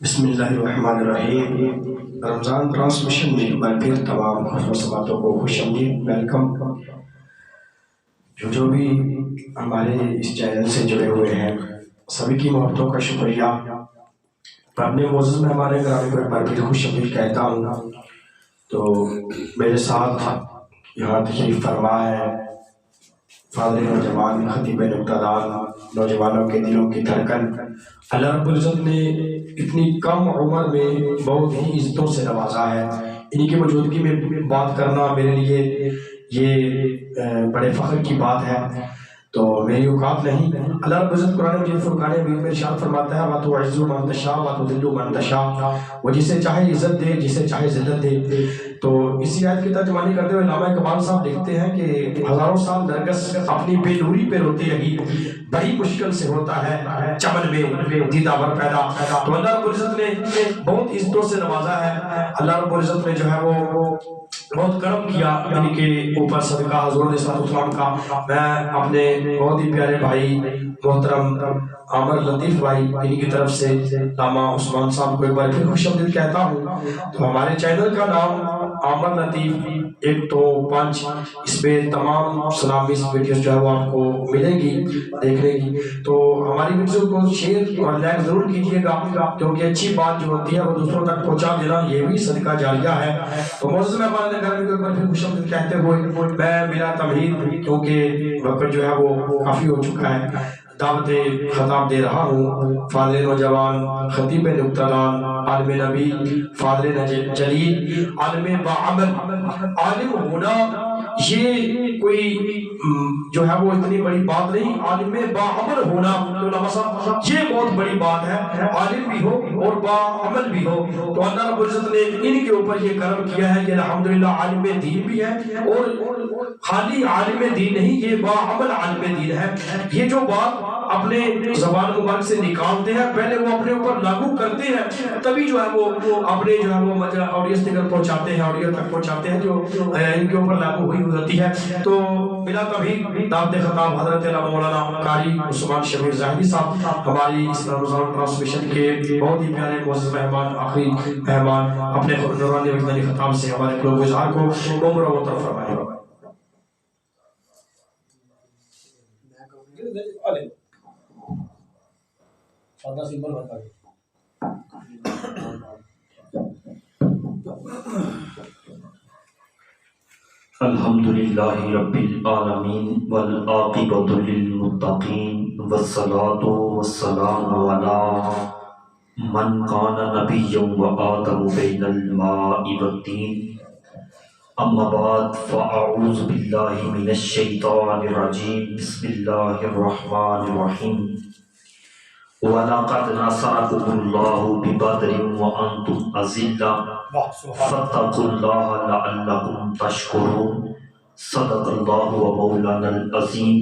بسم اللہ الرحمن الرحیم۔ رمضان ٹرانسمیشن میں ایک بار پھر تمام خوش سماعتوں کو خوش آمدید، ویلکم۔ جو بھی ہمارے اس چینل سے جڑے ہوئے ہیں سبھی کی محبتوں کا شکریہ۔ اپنے معزز مہمان گرامی کو ایک بار پھر خوش آمدید کہتا ہوں۔ تو میرے ساتھ یہاں تشریف فرما ہے فاضل نوجوان خطیب نقطہ دار، نوجوانوں کے دلوں کی دھڑکن۔ اللہ رب العزت نے اتنی کم عمر میں بہت ہی عزتوں سے نوازا ہے۔ انہی کی موجودگی میں بات کرنا میرے لیے یہ بڑے فخر کی بات ہے، تو میری اوقات نہیں۔ اللہ رب العزت قرآن مجید فرقان حمید میں ارشاد فرماتا ہے وَتُعِزُّ مَن تَشَاءُ وَتُذِلُّ مَن تَشَاءُ، وہ جسے چاہے عزت دے، جسے چاہے ذلت دے۔ تو اسی آیت کی ترجمانی کرتے ہوئے علامہ اقبال صاحب لکھتے ہیں کہ ہزاروں سال نرگس اپنی بے نوری پہ روتی رہی، بڑی مشکل سے ہوتا ہے چمن میں دیدہ ور پیدا۔ تو اللہ رب العزت نے بہت عزتوں سے نوازا ہے۔ اللہ رب العزت نے جو ہے وہ بہت کرم کیا ان کے اوپر صدقہ حضور علیہ السلام کا۔ میں اپنے بہت ہی پیارے بھائی محترم عامر لطیف بھائی ان کی طرف سے علامہ عثمان صاحب کو ایک بار پھر خوش آمدید کہتا ہوں۔ تو ہمارے چینل کا نام عامر لطیف 1 2 5، اس پہ تمام سلامی ویڈیوز جو ہے وہ آپ کو ملیں گی دیکھنے کی۔ تو ہماری ویڈیو کو شیئر اور لائک ضرور کیجیے گا، کیونکہ اچھی بات جو ہوتی ہے وہ دوسروں تک پہنچا دینا یہ بھی صدقہ جاریہ ہے۔ تو معزز مہمان گرامی کو ایک بار پھر خوش آمدید کہتے ہوئے میں میرا تمہید، کیونکہ وقت جو ہے وہ کافی ہو چکا ہے، دعوت خطاب دے رہا ہوں۔ فاضل نوجوان خطیب نقطہ دار، عالم نبی، فاضل جلیل، عالم باعمل، عالم ہونا یہ کوئی جو ہے وہ اتنی بڑی بات نہیں، عالم باعمل ہونا تو علماء صاحب یہ بہت بڑی بات ہے، عالم بھی ہو اور باعمل بھی ہو۔ تو اللہ رب العزت نے ان کے اوپر یہ کرم کیا ہے کہ الحمدللہ عالم دین بھی ہے، اور خالی عالم دین نہیں، یہ باعمل عالم دین ہے۔ یہ جو بات اپنے زبان مبارک سے نکالتے ہیں پہلے وہ اپنے اوپر لاگو کرتے ہیں، تبھی جو ہے وہ اپنے جو ہے وہ آڈینس تک پہنچاتے ہیں، آڈینس تک پہنچاتے ہیں جو ان کے اوپر لاگو ہوئی ہوتی ہے۔ تو بلا کبھی دعوت خطاب حضرت مولانا قاری عثمان شبیر زاہدی صاحب ہماری اس رمضان ٹرانسمیشن کے بہت ہی پیارے معزز مہمان، آخری مہمان، اپنے نورانی وجدانی خطاب سے ہمارے قلوب اظہار کو عمر و طرف فرمائے۔ الحمدللہ رب العالمین والعاقبۃ للمتقین والصلاۃ والسلام علی من کان نبیا وآدم بین الماء والطین، اما بعد فاعوذ باللہ من الشیطان الرجیم، بسم اللہ الرحمن الرحیم۔ وَلَقَدْ نَصَرَكُمُ اللَّهُ بِبَدْرٍ وَأَنْتُمْ أَذِلَّةٌ فَاتَّقُوا اللَّهَ لَعَلَّكُمْ تَشْكُرُونَ۔ صدق اللہ ومولانا العظیم۔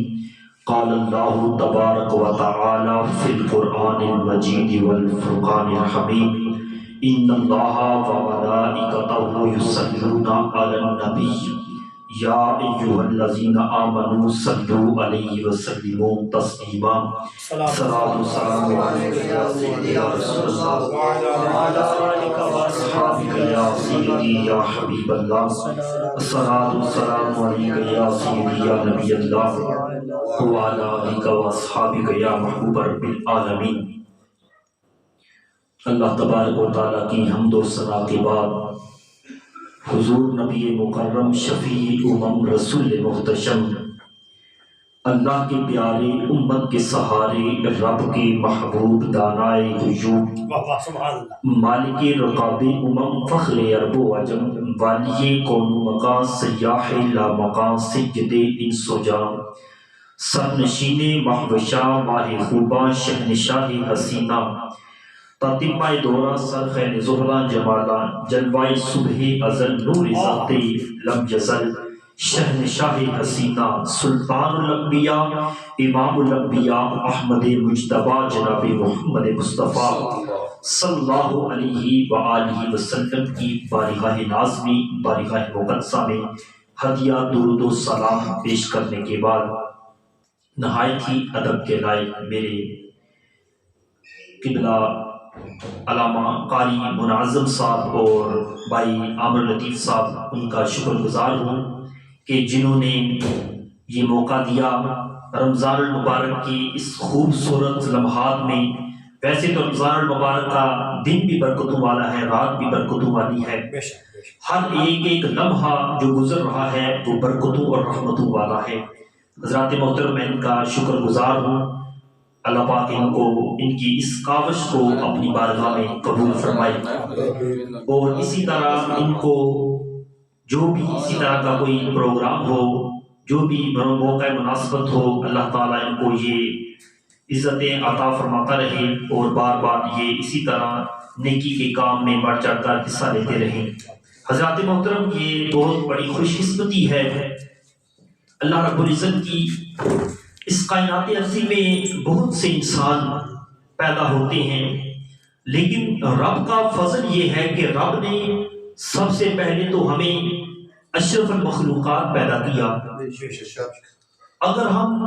قال اللہ تبارک وتعالی فی القرآن المجید والفرقان الحمید، ان اللہ وملائکتہ یصلون علی النبی یا ایھا الذین آمنوا صلوا علیہ وسلموا تسلیما۔ صلاۃ و سلام علیک یا سیدی یا رسول اللہ وعلی آلک واصحابک یا سیدی یا حبیب اللہ۔ صلاۃ و سلام علیک یا سیدی یا نبی اللہ وعلی آلک واصحابک یا محبوب رب العالمین۔ اللہ تبارک و تعالیٰ کی حمد و ثنا کے بعد حضور نبی مکرم شفیع رسول محتشم، اللہ کے پیارے امت کے سہارے، رب کے محبوب دانائے غیوب، مالک رقاب فخر عرب و عجم، والی کون و مکان، سیاح لا مکان، سید انس و جان، سرنشین مہوشاں، ماہ خوباں، شہنشاہ حسینہ، تاتمہ دورہ سرخین زہران جمالان، جلوہ صبح ازل، نور ذات لم یزل، شہنشاہ حسینہ، سلطان الانبیاء، امام الانبیاء، احمد مجتبیٰ جناب محمد مصطفیٰ صلی اللہ علیہ وآلہ وسلم کی بارگاہ نازمی، بارگاہ مقدسہ میں ہدیہ درود و سلام پیش کرنے کے بعد نہایت ہی ادب کے لائق میرے قبلہ علامہ قاری مناظم صاحب اور بھائی عامر لطیف صاحب، ان کا شکر گزار ہوں کہ جنہوں نے یہ موقع دیا رمضان المبارک کی اس خوبصورت لمحات میں۔ ویسے تو رمضان المبارک کا دن بھی برکتوں والا ہے، رات بھی برکتوں والی ہے، ہر ایک لمحہ جو گزر رہا ہے وہ برکتوں اور رحمتوں والا ہے۔ حضرات محترم، میں ان کا شکر گزار ہوں، اللہ پاک ان کو ان کی اس کاوش کو اپنی بارگاہ میں قبول فرمائے، اور اسی طرح ان کو جو بھی اسی طرح کا کوئی پروگرام ہو، جو بھی موقع مناسبت ہو، اللہ تعالیٰ ان کو یہ عزتیں عطا فرماتا رہے اور بار بار یہ اسی طرح نیکی کے کام میں بڑھ چڑھ کر حصہ لیتے رہیں۔ حضرات محترم، یہ بہت بڑی خوش قسمتی ہے اللہ رب العزت کی۔ اس کائنات عرضی میں بہت سے انسان پیدا ہوتے ہیں، لیکن رب کا فضل یہ ہے کہ رب نے سب سے پہلے تو ہمیں اشرف المخلوقات پیدا کیا۔ اگر ہم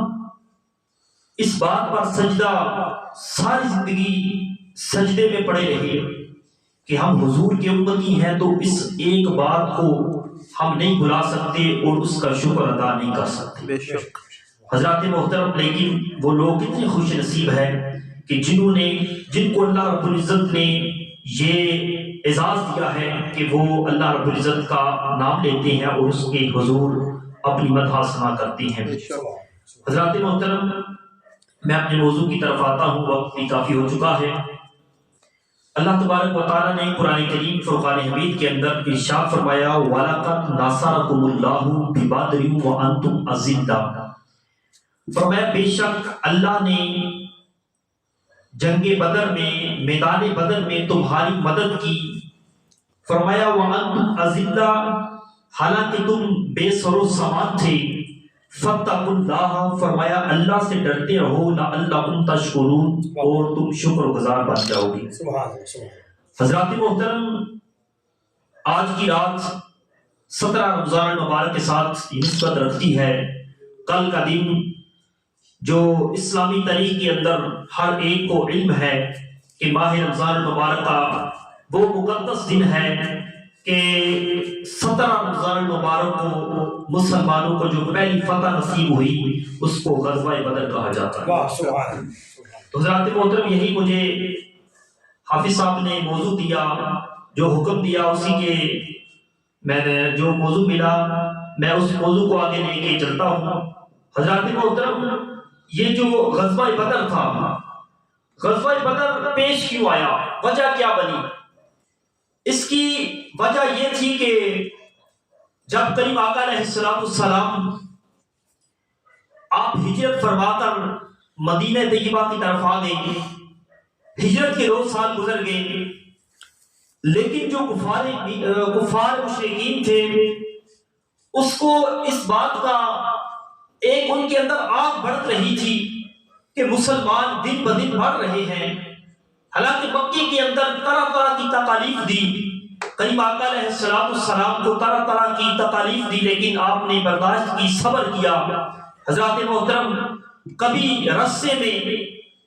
اس بات پر سجدہ ساری زندگی سجدے میں پڑے رہے کہ ہم حضور کے امتی ہیں، تو اس ایک بات کو ہم نہیں بھلا سکتے اور اس کا شکر ادا نہیں کر سکتے۔ حضرات محترم، لیکن وہ لوگ کتنے خوش نصیب ہیں کہ جن کو اللہ رب العزت نے یہ اعزاز دیا ہے کہ وہ اللہ رب العزت کا نام لیتے ہیں اور اس کے حضور اپنی مدح سنا کرتے ہیں۔ حضرات محترم، میں اپنے موضوع کی طرف آتا ہوں، وقت بھی کافی ہو چکا ہے۔ اللہ تبارک و تعالیٰ نے قرآن کریم فرقان حمید کے اندر ارشاد فرمایا، وَلَقَدْ نَصَرَكُمُ اللَّهُ بِبَدْرٍ وَأَنْتُمْ أَذِلَّةٌ، فرمایا بے شک اللہ نے جنگ بدر میں، میدان بدر میں تمہاری مدد کی۔ فرمایا وَأَنْتُمْ أَذِلَّةٌ، حالانکہ تم بے سر و سامان تھے۔ فَاتَّقُوا اللَّهَ، فرمایا اللہ سے ڈرتے رہو، لَعَلَّكُمْ تَشْكُرُونَ، اور تم شکر گزار بن جاؤ گے۔ حضرات محترم، آج کی رات 17 رمضان المبارک کے ساتھ نسبت رکھتی ہے۔ کل کا دن جو اسلامی تاریخ کے اندر ہر ایک کو علم ہے کہ ماہ رمضان المبارک کا وہ مقدس دن ہے کہ 17 رمضان المبارک کو مسلمانوں کو جو پہلی فتح نصیب ہوئی اس کو غزوہ بدر کہا جاتا ہے۔ تو حضرات محترم، یہی مجھے حافظ صاحب نے موضوع دیا، جو حکم دیا، اسی کے میں نے جو موضوع ملا میں اس موضوع کو آگے لے کے چلتا ہوں۔ حضرات محترم، یہ جو غزوہ بدر تھا، غزوہ بدر پیش کیوں آیا، وجہ کیا بنی؟ اس کی وجہ یہ تھی کہ جب کریم آقا علیہ السلام آپ ہجرت فرما کر مدینہ طیبہ کی طرف آ گئے، ہجرت کے 2 سال گزر گئے، لیکن جو کفار مشرکین تھے اس کو اس بات کا ایک ان کے اندر آگ بڑھ رہی تھی کہ مسلمان دن بدن بڑھ رہے ہیں۔ حالانکہ مکے کے اندر طرح طرح کی تکالیف دی، کریم آقا علیہ السلام کو طرح طرح کی تکالیف دی، لیکن آپ نے برداشت کی، صبر کیا۔ حضرات محترم، کبھی رسے میں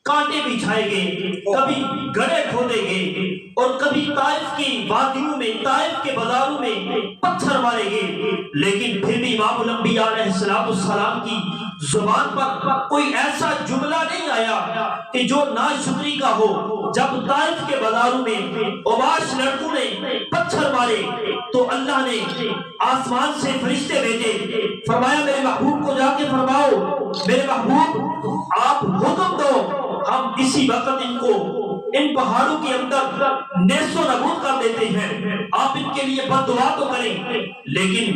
کانٹے بچھائے گئے، کبھی گڑھے کھودے گئے، اور کبھی طائف کی وادیوں میں، طائف کے بازاروں میں پتھر مارے گئے، لیکن پھر بھی امام الانبیاء علیہ السلام کی زبان پر کوئی ایسا جملہ نہیں آیا کہ جو ناشکری کا ہو۔ جب طائف کے بازاروں میں اوباش لڑکوں نے پتھر مارے تو اللہ نے آسمان سے فرشتے بھیجے، فرمایا میرے محبوب کو جا کے فرماؤ، میرے محبوب آپ حکم دو، ہم اسی وقت ان پہاڑوں کے اندر نیست و نابود کر دیتے ہیں، آپ ان کے لیے بد دعا تو کریں، لیکن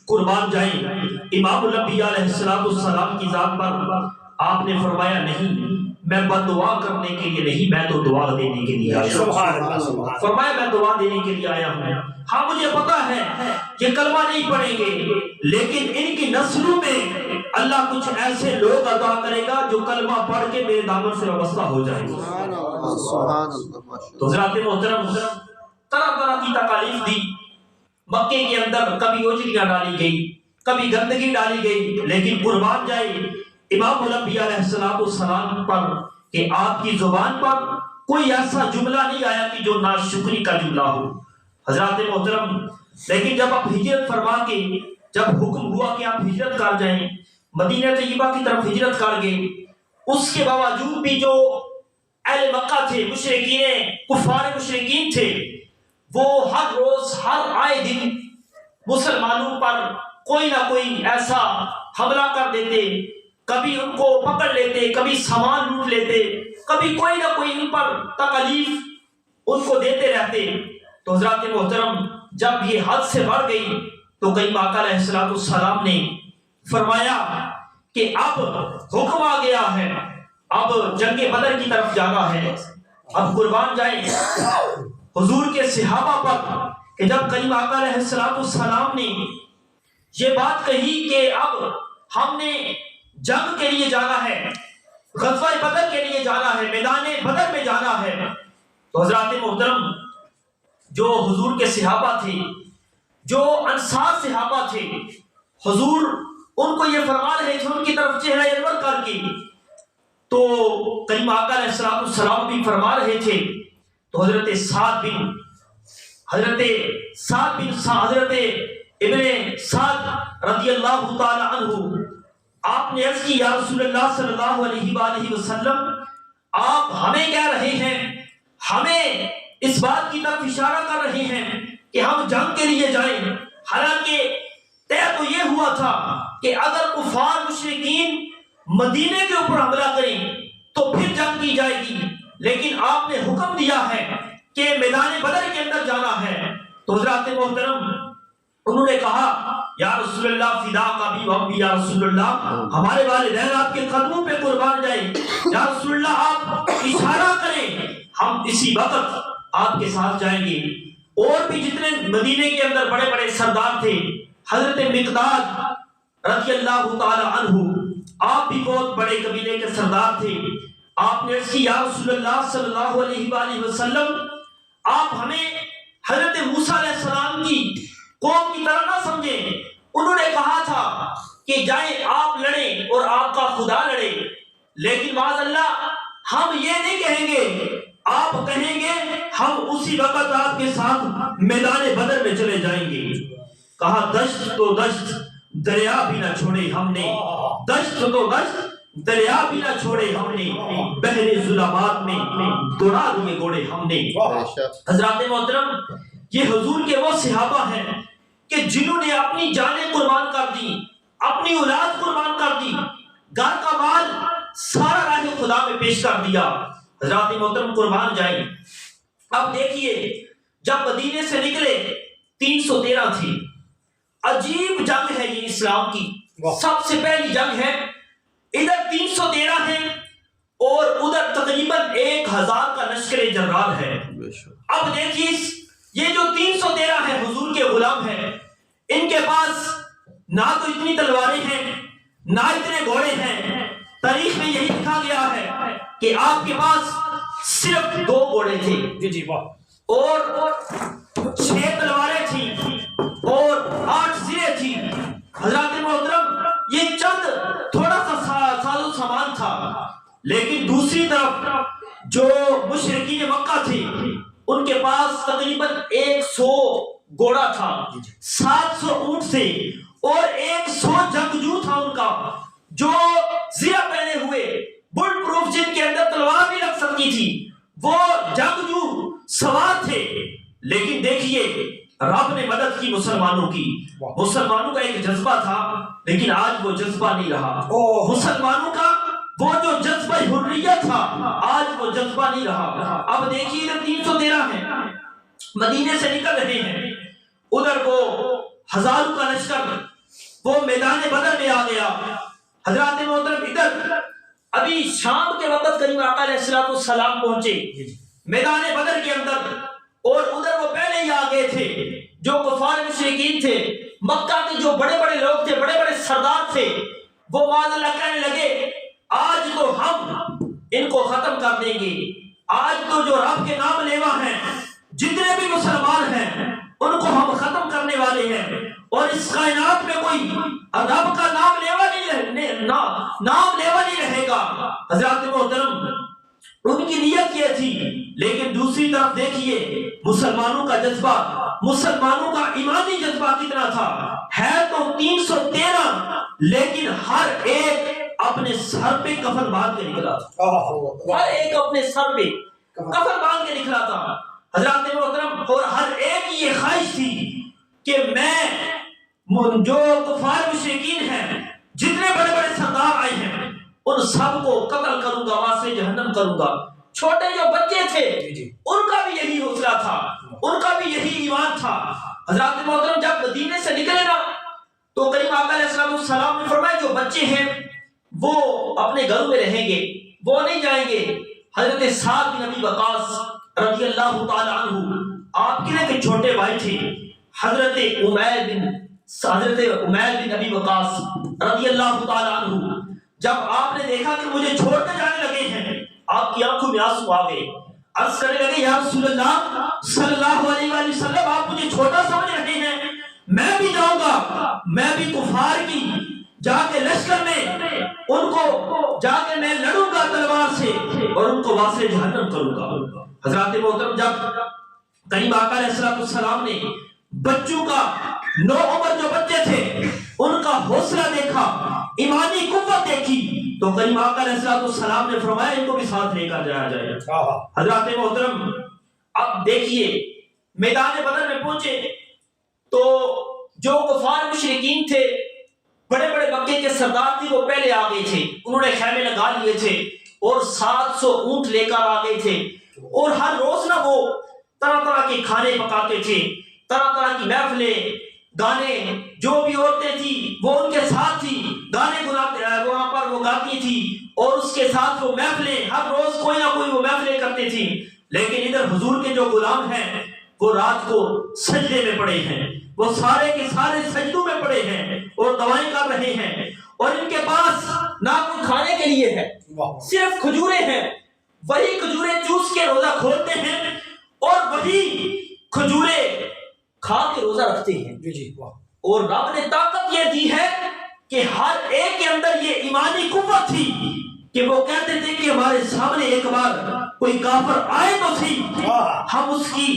قربان جائیں امام الانبیاء علیہ السلام کی ذات پر آپ نے فرمایا نہیں، میں بد دعا کرنے کے لیے نہیں، میں تو دعا دینے کے لیے آیا ہوں۔ فرمایا میں دعا دینے کے لیے آیا ہوں۔ ہاں مجھے پتا ہے یہ کلمہ نہیں پڑھیں گے، لیکن ان کی نسلوں میں اللہ کچھ ایسے لوگ عطا کرے گا جو کلمہ پڑھ کے میرے دامن سے وابستہ ہو جائیں گے۔ تو حضرات محترم، طرح طرح کی تکالیف دی، مکے کے اندر کبھی اوجریاں ڈالی گئی، کبھی گندگی ڈالی گئی، لیکن قربان جائے امام الانبیاء علیہ السلام پر کہ آپ کی زبان پر کوئی ایسا جملہ نہیں آیا کہ جو ناشکری کا جملہ ہو۔ حضرات محترم، لیکن جب آپ ہجرت فرما کے جب حکم ہوا کہ آپ ہجرت کر جائیں، مدینہ طیبہ کی طرف ہجرت کر گئے، اس کے باوجود بھی جو اہل مکہ تھے، مشرکین، کفار مشرکین تھے، وہ ہر روز ہر آئے دن مسلمانوں پر کوئی نہ کوئی ایسا حملہ کر دیتے، کبھی ان کو پکڑ لیتے، کبھی سامان لوٹ لیتے، کبھی کوئی نہ کوئی ان پر تکلیف ان کو دیتے رہتے۔ تو حضرات محترم، جب یہ حد سے بڑھ گئی تو کریم آقا علیہ السلام نے فرمایا کہ اب حکم آ گیا ہے، اب جنگ بدر کی طرف جانا ہے، اب قربان جائیں حضور کے صحابہ پر کہ جب کریم آقا علیہ السلام نے یہ بات کہی کہ اب ہم نے جنگ کے لیے جانا ہے، غزوہ بدر کے لیے جانا ہے، میدان بدر میں جانا ہے، تو حضرات محترم جو حضور کے صحابہ تھے، جو انصار صحابہ تھے، حضور ان کو یہ فرما رہے تھے ان کی طرف چہرہ انور کر کے، تو کریم آقا علیہ السلام بھی فرما رہے تھے۔ تو حضرت ابن سعد رضی اللہ تعالی عنہ، آپ نے عرض کی یا رسول اللہ صلی اللہ علیہ وآلہ وسلم، آپ ہمیں کہہ رہے ہیں، ہمیں اس بات کی طرف اشارہ کر رہے ہیں کہ ہم جنگ کے لیے جائیں، حالانکہ طے تو یہ ہوا تھا کہ اگر کفار مشرکین مدینے کے اوپر حملہ کریں تو پھر جنگ کی جائے گی، لیکن آپ نے حکم دیا ہے کہ میدان بدر کے اندر جانا ہے۔ تو حضرات محترم انہوں نے کہا یا رسول اللہ فدا کا بھی ہم بھی، یا رسول اللہ ہمارے والدین آپ کے قدموں پہ قربان جائیں، یا رسول اللہ آپ اشارہ کریں، ہم اسی وقت آپ کے ساتھ جائیں گے۔ اور بھی جتنے مدینے کے اندر بڑے بڑے سردار تھے، حضرت مقداد رضی اللہ تعالی عنہ، آپ بھی بہت بڑے قبیلے کے سردار تھے، آپ نے عرض کی یا رسول اللہ صلی اللہ علیہ وآلہ وسلم، آپ ہمیں حضرت موسیٰ علیہ السلام کی قوم کی طرح نہ سمجھیں، انہوں نے کہا تھا کہ جائیں آپ لڑیں اور آپ کا خدا لڑے، لیکن معاذ اللہ ہم یہ نہیں کہیں گے، آپ کہیں گے ہم اسی وقت آپ کے ساتھ میدان بدر میں چلے جائیں گے۔ کہا دشت تو دشت دریا بھی نہ چھوڑے ہم نے، دشت تو دشت دریا بھی نہ چھوڑے ہم نے، بحر ظلمات میں دوڑا دیے گھوڑے ہم نے۔ حضرات محترم، یہ حضور کے وہ صحابہ ہیں کہ جنہوں نے اپنی جانیں قربان کر دی، اپنی اولاد قربان کر دی، گھر کا مال سارا راہ خدا میں پیش کر دیا۔ حضرات محترم قربان جائیں، اب دیکھیے جب مدینے سے نکلے 313 تھی، عجیب جنگ ہے یہ اسلام کی، سب سے پہلی جنگ ہے، ادھر 313 ہے اور ادھر تقریباً 1000 کا لشکر جنرال ہے۔ اب دیکھیے یہ جو 313 ہے حضور کے غلام ہیں، ان کے پاس نہ تو اتنی تلواریں ہیں نہ اتنے گھوڑے ہیں، تاریخ میں یہی لکھا گیا ہے کہ آپ کے پاس صرف 2 گھوڑے تھے اور 6 تلواریں تھیں اور 8 زرے تھی۔ حضرات محترم یہ چند تھوڑا سا ساز و سامان تھا، لیکن دوسری طرف جو مشرکین مکہ تھے ان کے پاس تقریباً 100 گھوڑا تھا، 700 اونٹ تھے اور 100 جنگجو تھا ان کا، جو زرہ پہنے ہوئے بل پروف جن کے اندر تلوار بھی رکھ سکتی تھی، وہ جنگجو سوار تھے۔ لیکن دیکھیے رب نے مدد کی مسلمانوں کی، مسلمانوں کا ایک جذبہ تھا لیکن آج وہ جذبہ نہیں رہا، مسلمانوں کا وہ جو جذبہ حریت تھا آج وہ جذبہ نہیں رہا۔ اب دیکھیے 313 ہیں، مدینے سے نکل رہے ہیں، ادھر وہ ہزاروں کا لشکر وہ میدان بدر میں آ گیا۔ حضرات محترم ادھر ابھی شام کے وقت کریم آقا علیہ السلام پہنچے میدان بدر کے اندر، اور ادھر وہ پہلے ہی آ گئے تھے جو کفار مشرکین تھے، مکہ کے جو بڑے بڑے لوگ تھے، بڑے بڑے سردار تھے، وہ معاذ اللہ کہنے لگے آج تو ہم ان کو ختم کر دیں گے، آج تو جو رب کے نام لیوا ہیں جتنے بھی مسلمان ہیں ان کو ہم ختم کرنے والے ہیں، اور اس کائنات میں کوئی رب کا نام لیوا نہیں رہے گا۔ حضرات محترم ان کی نیت یہ تھی مسلمانوں کا جذبہ، مسلمانوں کا ایمانی جذبہ کتنا تھا؟ ہے تو 313، لیکن ہر ایک اپنے سر پہ کفن باندھ کے نکلا تھا، ہر ایک اپنے سر پہ کفن باندھ کے نکلا تھا حضرات محترم۔ اور ہر ایک کی یہ خواہش تھی کہ میں جو کفار مشرکین ہیں، جتنے بڑے بڑے سردار آئے ہیں، ان سب کو قتل کروں گا، واسطے جہنم کروں گا۔ چھوٹے جو بچے تھے ان کا بھی یہی حوصلہ تھا، ان کا بھی یہی ایمان تھا۔ حضرات محترم جب مدینے سے نکلے نا تو کریم آقا علیہ السلام نے فرمایا جو بچے ہیں وہ اپنے گھروں میں رہیں گے، وہ نہیں جائیں گے۔ حضرت سعد بن ابی وقاص رضی اللہ تعالی عنہ، آپ کے چھوٹے بھائی تھے حضرت عمیر بن ابی وقاص رضی اللہ تعالی عنہ، جب آپ نے دیکھا کہ مجھے چھوڑ کے جانے لگے ہیں، آپ کی آنکھوں میں آنسو آ گئے، عرض کرنے لگے یا رسول اللہ صلی اللہ علیہ وآلہ وسلم، آپ مجھے چھوٹا سمجھ رہے ہیں، میں بھی جاؤں گا، میں بھی کفار کی جا کے لشکر میں ان کو جا کے میں لڑوں گا تلوار سے اور ان کو واسطے جہنم کروں گا۔ حضرات محترم جب کریم آقا علیہ السلام نے بچوں کا، نو عمر جو بچے تھے ان کا حوصلہ دیکھا، ایمانی قوت دیکھی، تو کریم آقا علیہ السلام نے فرمایا ان کو بھی ساتھ لے کر جایا جائے۔ حضرات محترم اب دیکھیے میدان بدر میں پہنچے تو جو کفار مشرکین تھے، بڑے بڑے مکے کے سردار تھے، وہ پہلے آ گئے تھے، انہوں نے خیمے لگا لیے تھے اور 700 اونٹ لے کر آ گئے تھے، اور ہر روز نہ وہ طرح طرح کے کھانے پکاتے تھے، طرح طرح کی محفلیں، گانے، جو بھی عورتیں تھی وہ ان کے ساتھ تھی، گانے وہاں پر وہ گاتی تھی، اور اس کے ساتھ وہ محفلیں، ہر روز کوئی نہ کوئی وہ محفلیں کرتے تھی۔ لیکن ادھر حضور کے جو غلام ہیں وہ رات کو سجدے میں پڑے ہیں، وہ سارے کے سارے سجدوں میں پڑے ہیں اور دعائیں کر رہے ہیں، اور ان کے پاس نہ کوئی کھانے کے لیے ہے، صرف کھجوریں ہیں، وہی کھجوریں چوس کے روزہ کھولتے ہیں اور وہی کھجوریں کھا کے روزہ رکھتے ہیں۔ اور رب نے طاقت یہ دی ہے کہ ہر ایک کے اندر یہ ایمانی قوت تھی کہ وہ کہتے تھے کہ ہمارے سامنے ایک بار کوئی کافر آئے تو سی، ہم اس کی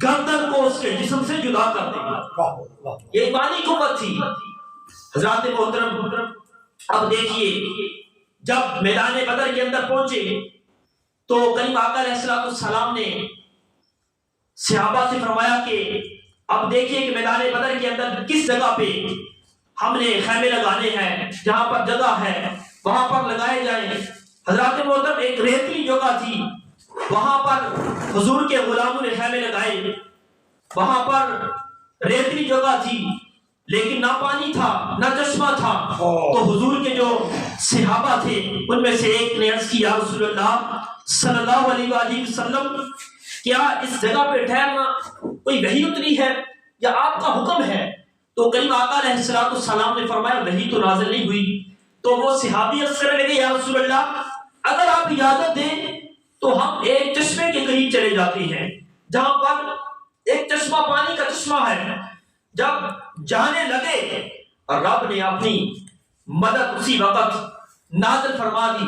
گردن کو اس کے جسم سے جدا کر دیں گے۔ یہ ایمانی قوت تھی۔ حضرات محترم اب دیکھیے جب میدان بدر کے اندر پہنچے تو کریم آقا علیہ السلام نے صحابہ سے فرمایا کہ اب دیکھیے کہ میدان بدر کے اندر کس جگہ پہ ہم نے خیمے لگانے ہیں، جہاں پر جگہ ہے وہاں پر لگائے جائیں۔ حضرات محترم ایک ریتلی جگہ تھی، وہاں پر حضور کے غلاموں نے خیمے لگائے، وہاں پر ریتلی جگہ تھی لیکن نہ پانی تھا نہ چشمہ تھا۔ تو حضور کے جو صحابہ تھے ان میں سے ایک نے عرض کی یا رسول اللہ صلی اللہ علیہ وآلہ وسلم، کیا اس جگہ پہ ٹھہرنا کوئی وحی اتری ہے یا آپ کا حکم ہے؟ تو کریم آقا علیہ السلام نے فرمایا وحی تو نازل نہیں ہوئی۔ تو وہ صحابی عرض کرنے لگے یا رسول اللہ اگر آپ اجازت دیں تو ہم ایک چشمے کے قریب چلے جاتے ہیں، جہاں پر ایک چشمہ پانی کا چشمہ ہے۔ جب جانے لگے اور رب نے اپنی مدد اسی وقت نازل فرما دی،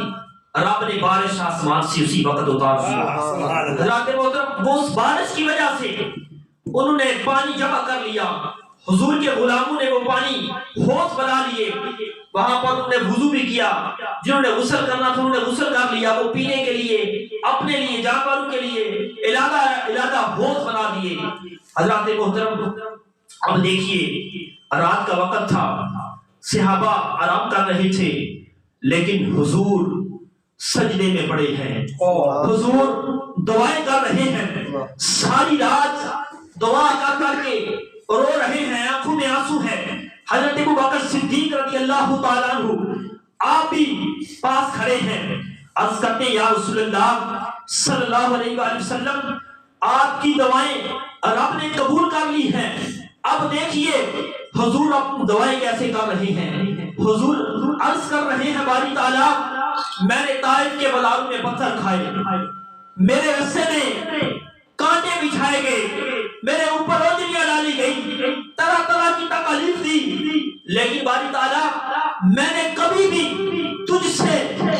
رب نے بارش آسمان سے اسی وقت اتار دی۔ حضرات محترم وہ اس بارش کی وجہ سے انہوں نے پانی جمع کر لیا، حضور کے غلاموں نے وہ پانی حوض بنا لیے، وہاں پر انہوں نے وضو بھی کیا، جنہوں نے غسل کرنا تھا انہوں نے غسل کر لیا، وہ پینے کے لیے اپنے لیے جانوروں کے لیے علیحدہ حوض بنا دیے۔ حضرات محترم اب دیکھیے رات کا وقت تھا، صحابہ آرام کر رہے تھے، لیکن حضور سجدے میں پڑے ہیں، حضور دعائیں کر رہے ہیں، ساری رات دعا کر کر کے رو رہے ہیں، آنکھوں میں آنسو ہے۔ حضرت ابوبکر صدیق رضی اللہ تعالیٰ عنہ آپ بھی پاس کھڑے ہیں، عرض کرتے ہیں یا رسول اللہ صلی اللہ علیہ وآلہ وسلم آپ کی دعائیں رب نے قبول کر لی ہیں، اب دیکھیے حضور اپنی دعائیں کیسے کر رہے ہیں۔ حضور عرض کر رہے ہیں باری تعالیٰ میں نے طائف کے بازاروں میں پتھر کھائے، میرے رسے میں کانٹے بچھائے گئے، میرے اوپر اوجریاں ڈالی گئی، طرح طرح کی تکالیف دی، لیکن باری تعالیٰ میں نے کبھی بھی تجھ سے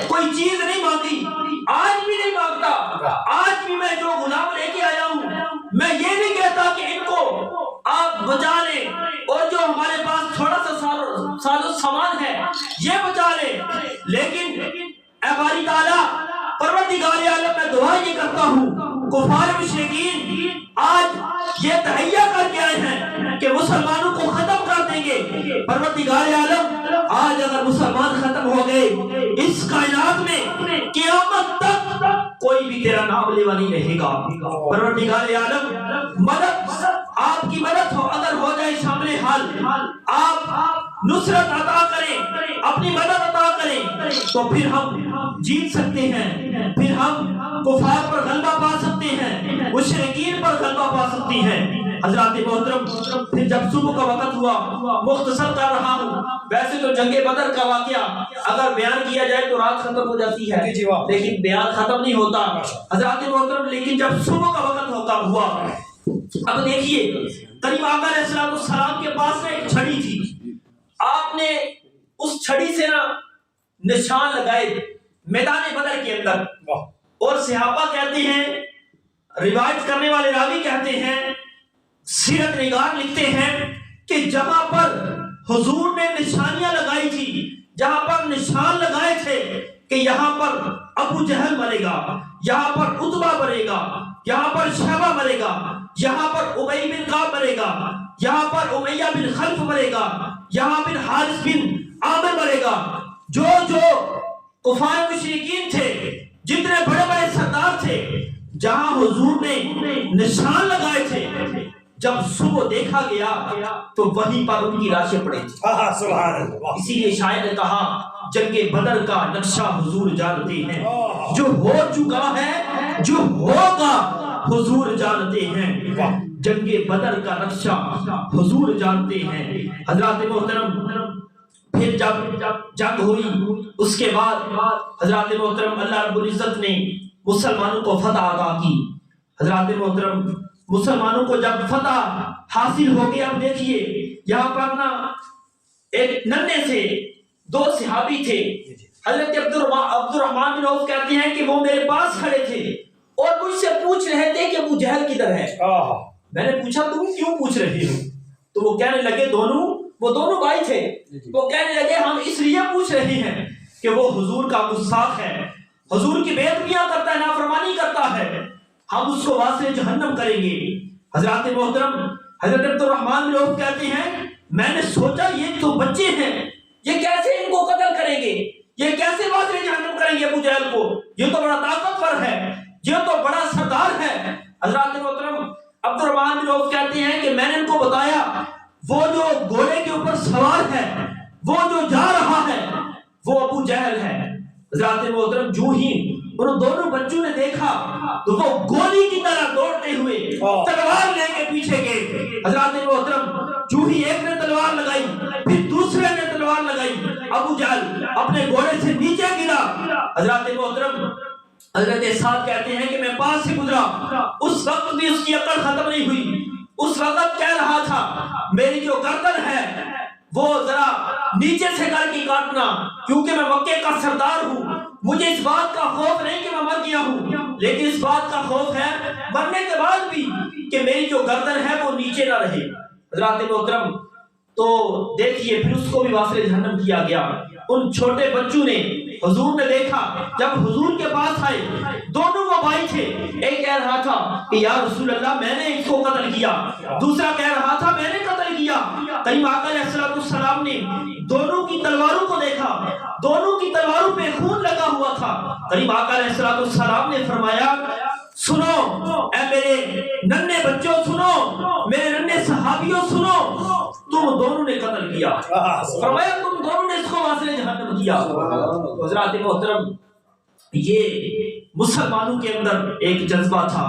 کوئی چیز نہیں مانگی، آج بھی نہیں مانگتا۔ آج بھی میں جو غلام لے کے آیا ہوں میں یہ نہیں کہتا کہ ان کو آپ بچا لیں اور جو ہمارے پاس تھوڑا سا ساز و سامان ہے یہ بچا لیں، لیکن اے باری تعالیٰ پروردگار عالم میں دعا یہ کرتا ہوں کفار مشرکین آج یہ تہیہ کر کے آئے ہیں کہ مسلمانوں کو ختم کر دیں گے۔ پروردگار عالم آج اگر مسلمان ختم ہو گئے اس کائنات میں قیامت تک کوئی بھی تیرا نام لیوا نہیں رہے گا۔ پروردگار عالم مدد آپ کی مدد ہو اگر ہو جائے شامل حال، آپ نصرت عطا کریں، اپنی مدد عطا کریں تو پھر ہم جیت سکتے ہیں، پھر ہم کفار پر غلبہ پا سکتے ہیں، مشرکین پر غلبہ پا سکتے ہیں۔ حضرات محترم پھر جب صبح کا وقت ہوا، مختصر کر رہا ہوں، ویسے تو جنگ بدر کا واقعہ اگر بیان کیا جائے تو رات ختم ہو جاتی ہے لیکن بیان ختم نہیں ہوتا حضرات محترم۔ لیکن جب صبح کا وقت ہوا، اب دیکھیے کریم آقا علیہ الصلوۃ والسلام کے پاس ایک چھڑی تھی، آپ نے اس چھڑی سے نا نشان لگائے میدان بدر کے اندر، اور صحابہ کہتے ہیں، روایت کرنے والے راوی کہتے ہیں، سیرت نگار لکھتے ہیں کہ جہاں پر حضور نے نشانیاں لگائی تھی، جہاں پر نشان لگائے تھے کہ یہاں پر ابو جہل مرے گا، یہاں پر عتبہ مرے گا، یہاں پر شیبہ مرے گا، یہاں پر ابی بن کعب مرے گا، یہاں پر امیہ بن خلف مرے گا، یہاں پر حارث بن عامر مرے گا، جو کفار مشرکین تھے، جتنے بڑے بڑے سردار تھے، جہاں حضور نے نشان لگائے تھے، جب صبح دیکھا گیا تو وہیں پر ان کی لاشیں پڑی تھی۔ سبحان اللہ۔ اسی لیے شاعر نے کہا جنگ بدر کا نقشہ حضور جانتے ہیں، جو ہو چکا ہے جو ہوگا حضور جانتے ہیں، جنگ بدر کا نقشہ حضور جانتے ہیں۔ حضرات محترم پھر جب جنگ ہوئی اس کے بعد حضرات محترم اللہ رب العزت نے مسلمانوں کو فتح عطا کی۔ حضرات محترم مسلمانوں کو جب فتح حاصل ہو گیا، اب دیکھیے یہاں پر نا ایک ننھے سے دو صحابی تھے، حضرت عبد الرحمن بن عوف کہتے ہیں کہ وہ میرے پاس کھڑے تھے اور مجھ سے پوچھ رہے تھے کہ ابو جہل کدھر ہے۔ میں نے پوچھا تم کیوں پوچھ رہے ہو؟ تو وہ کہنے لگے وہ دونوں بھائی تھے، وہ کہنے لگے ہم اس لیے پوچھ رہے ہیں کہ وہ حضور کا گستاخ ہے، حضور کی بے ادبیاں کرتا ہے، نافرمانی کرتا ہے، ہم اس کو واسطے جہنم کریں گے۔ حضرات محترم حضرت عبد الرحمن بن عوف کہتے ہیں میں نے سوچا یہ تو بچے ہیں، یہ کیسے ان کو قتل کریں گے، یہ کیسے واسطے جہنم کریں گے ابو جہل کو، یہ تو بڑا طاقتور ہے، یہ تو بڑا سردار ہے۔ حضرات محترم عبد الرحمن بن عوف کہتے ہیں کہ میں نے ان کو بتایا وہ جو گھوڑے کے اوپر سوار ہے، وہ جو جا رہا ہے وہ ابو جہل ہے۔ حضرات محترم جو ہی ان دونوں بچوں نے دیکھا تو وہ گولی کی طرح دوڑتے ہوئے تلوار لے کے پیچھے گئے۔ حضرات محترم جو ہی ایک نے تلوار لگائی پھر دوسرے نے تلوار لگائی، ابو جہل اپنے گھوڑے سے نیچے گرا۔ حضرات محترم حضرت سعد کہتے ہیں کہ میں پاس سے گزرا، اس وقت بھی اس کی عقل ختم نہیں ہوئی، اس وقت کہہ رہا تھا میری جو گردن ہے وہ ذرا نیچے سے کر کے کاٹنا، کیونکہ میں مکے کا سردار ہوں، مجھے اس بات کا خوف نہیں کہ میں مر گیا ہوں، لیکن اس بات کا خوف ہے مرنے کے بعد بھی کہ میری جو گردن ہے وہ نیچے نہ رہے۔ حضرات محترم تو دیکھیے پھر اس کو بھی واسطے جہنم کیا گیا۔ ان چھوٹے بچوں نے حضور نے دیکھا، جب حضور کے پاس آئے دونوں وہ بھائی تھے، ایک کہہ رہا تھا کہ یا رسول اللہ میں نے اس کو قتل کیا، دوسرا کہہ رہا تھا میں نے قتل کیا۔ کریم آقا علیہ الصلوۃ والسلام نے دونوں کی تلواروں کو دیکھا، دونوں کی تلواروں پہ خون لگا ہوا تھا۔ کریم آقا علیہ الصلوۃ والسلام نے فرمایا سنو اے میرے ننھے بچوں، سنو میرے ننھے صحابیوں، سنو تم دونوں نے قتل کیا، فرمایا تم دونوں نے اس کو واسطے جہنم کیا۔ حضرات محترم یہ مسلمانوں کے اندر ایک جذبہ تھا،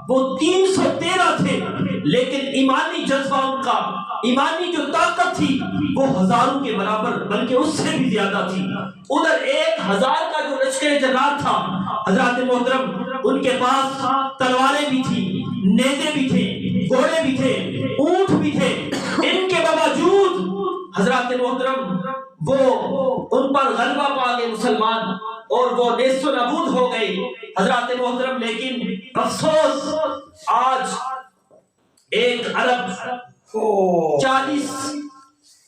وہ 313 تھے لیکن ایمانی جذبہ ان کا، ایمانی جو طاقت تھی وہ ہزاروں کے برابر بلکہ اس سے بھی زیادہ تھی۔ ادھر 1000 کا جو لشکر جرار تھا، حضرات محترم ان کے پاس تلواریں بھی تھی، نیزے بھی تھے، گھوڑے بھی تھے، اونٹ بھی تھے، ان کے باوجود حضرات محترم وہ ان پر غلبہ پا گئے مسلمان اور وہ نیست و نابود ہو گئے۔ حضرات محترم لیکن افسوس آج 1 ارب 40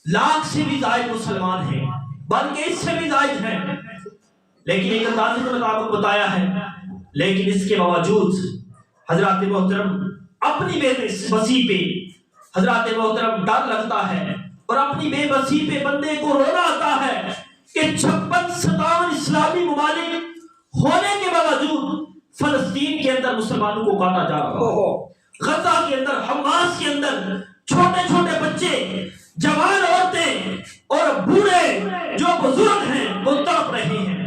لاکھ سے بھی زائد مسلمان ہیں، بلکہ اس سے بھی زائد ہیں، لیکن ایک اندازے کے مطابق بتایا ہے، لیکن اس کے باوجود حضرات محترم اپنی بے بسی پہ حضرات محترم ڈر لگتا ہے، اور اپنی بے بسی پہ بندے کو رونا آتا ہے کہ 56-57 اسلامی ممالک ہونے کے باوجود فلسطین کے اندر مسلمانوں کو کاٹا جا رہا ہے، غزہ کے اندر، حماس کے اندر چھوٹے چھوٹے بچے، جوان عورتیں اور بوڑھے جو بزرگ ہیں وہ تڑپ رہے ہیں،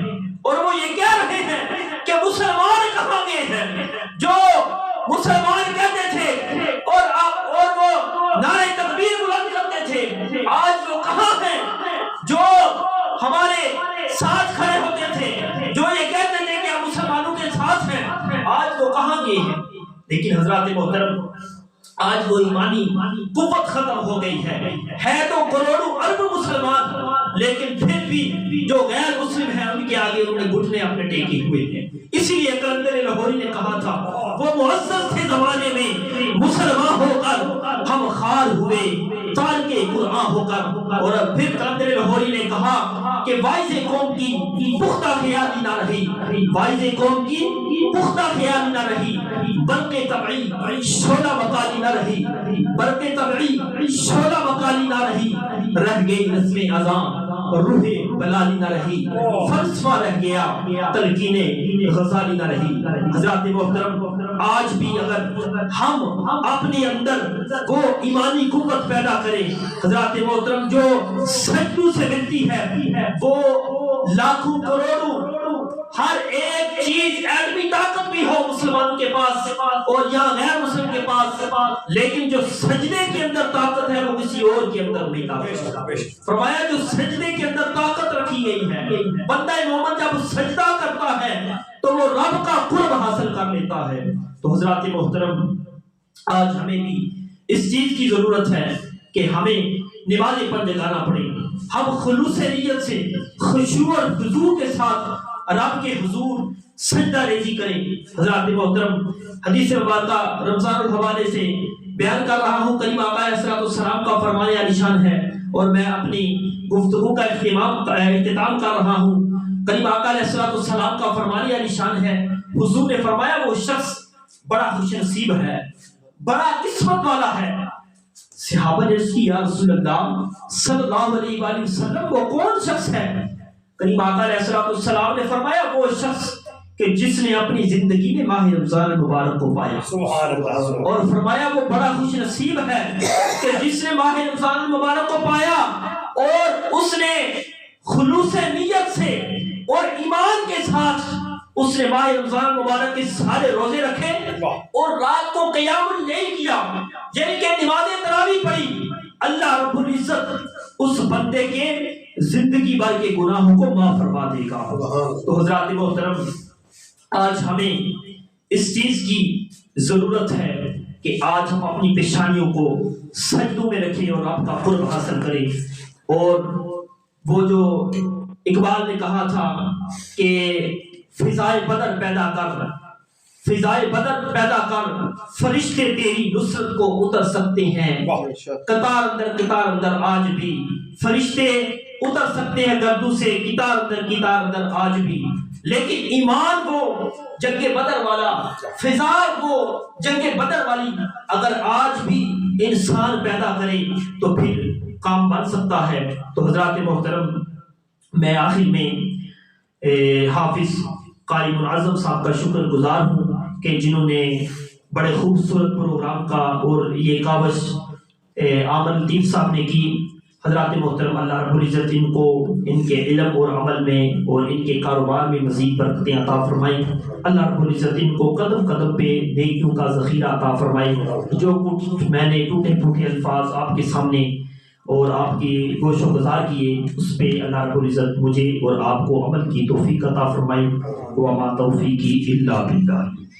اور وہ یہ کہہ رہے ہیں کہ مسلمان کہاں گئے ہیں؟ جو مسلمان کہتے تھے اور وہ نعرہ تکبیر بلند کرتے تھے، آج وہ کہاں ہیں؟ جو ہمارے ساتھ کھڑے ہوتے تھے، جو یہ کہتے تھے کہ ہم مسلمانوں کے ساتھ ہیں، آج وہ کہاں گئے ہیں؟ لیکن حضرات محترم آج وہ ایمانی قوت ختم ہو گئی ہے تو کروڑوں ارب مسلمان، لیکن پھر بھی جو غیر مسلم ہیں ان کے آگے انہوں نے گھٹنے اپنے ٹیکے ہوئے ہیں۔ اسی لیے کلندر لاہوری نے کہا تھا، وہ معزز تھے زمانے میں مسلمان ہو کر ہم خار ہوئے تارک قرآن ہو کر، اور پھر کلندر لاہوری نے کہا کہ وائز قوم کی پختہ خیالی نہ رہی، وائز قوم کی پختہ خیالی نہ رہی، برق طبعی شعلہ وقالی نہ رہی، برق طبعی شعلہ وقالی نہ رہی، رہ گئی نظم اذان روح بلالی نہ رہی، فلسفہ رہ گیا تلقین غزالی نہ رہی۔ حضرات محترم آج بھی اگر ہم اپنے اندر وہ ایمانی قوت پیدا کریں، حضرات محترم جو سجدوں سے ملتی ہے وہ لاکھوں کروڑوں ہر ایک چیز ایٹمی طاقت بھی ہو مسلمان کے پاس اور یا غیر مسلم کے پاس، لیکن جو سجدے کے اندر طاقت ہے وہ کسی اور کے اندر نہیں طاقت۔ فرمایا جو سجدے کے اندر طاقت رکھی گئی ہے، بندہ مومن جب سجدہ کرتا ہے تو وہ رب کا قرب حاصل کر لیتا ہے۔ تو حضرات محترم آج ہمیں بھی اس چیز کی ضرورت ہے کہ ہمیں نمازیں پڑھنے جانا پڑے، ہم خلوص نیت سے خشوع اور خضوع کے ساتھ رب کے حضور سجدہ ریزی کریں۔ حضرات محترم حدیث مبارکہ رمضان الحوالے سے بیان کر رہا ہوں، کریم آقا علیہ السلام کا فرمان عالی شان ہے، اور میں اپنی گفتگو کا اختتام کر رہا ہوں۔ کریم آقا علیہ السلام کا فرمان عالی شان ہے، حضور نے فرمایا وہ شخص بڑا خوش نصیب ہے، بڑا قسمت والا ہے۔ صحابہ نے کی یا رسول اللہ صلی اللہ علیہ وآلہ وسلم وہ کون شخص ہے؟ کریم آقا علیہ السلام نے فرمایا وہ شخص کہ جس نے اپنی زندگی میں ماہ رمضان المبارک کو پایا، اور فرمایا وہ بڑا خوش نصیب ہے کہ جس نے ماہ رمضان المبارک کو پایا اور اس نے خلوص نیت سے اور ایمان کے ساتھ اس نے ماہ رمضان المبارک کے سارے روزے رکھے اور رات کو قیام اللیل کیا، یعنی کہ نماز تراویح پڑھی۔ اللہ رب العزت اس بندے کے زندگی بھر کے گناہوں کو معاف فرما دے گا۔ تو حضرات محترم آج ہمیں اس چیز کی ضرورت ہے کہ آج ہم اپنی پیشانیوں کو سجدوں میں رکھیں اور آپ کا قرب حاصل کریں۔ اور وہ جو اقبال نے کہا تھا کہ فضائے بدر پیدا کر، فضائے بدر پیدا کر، فرشتے تیری نصرت کو اتر سکتے ہیں، قطار اندر آج بھی فرشتے اتر سکتے ہیں گردوں سے، قطار اندر آج بھی، لیکن ایمان وہ جنگ بدر والا، فضا وہ جنگ بدر والی اگر آج بھی انسان پیدا کرے تو پھر کام بن سکتا ہے۔ تو حضرات محترم میں آخر میں حافظ قاری منعظم صاحب کا شکر گزار ہوں کہ جنہوں نے بڑے خوبصورت پروگرام کا اور یہ کاوش آمن لطیف صاحب نے کی۔ حضرات محترم اللہ رب العزت ان کو ان کے علم اور عمل میں اور ان کے کاروبار میں مزید برکتیں عطا فرمائیں۔ اللہ رب العزت ان کو قدم قدم پہ نیکیوں کا ذخیرہ عطا فرمائے۔ جو کچھ میں نے ٹوٹے پھوٹے الفاظ آپ کے سامنے اور آپ کی گوش و گزار کیے اس پہ اللہ رب العزت مجھے اور آپ کو عمل کی توفیق عطا فرمائے۔ وما توفیقی الا باللہ۔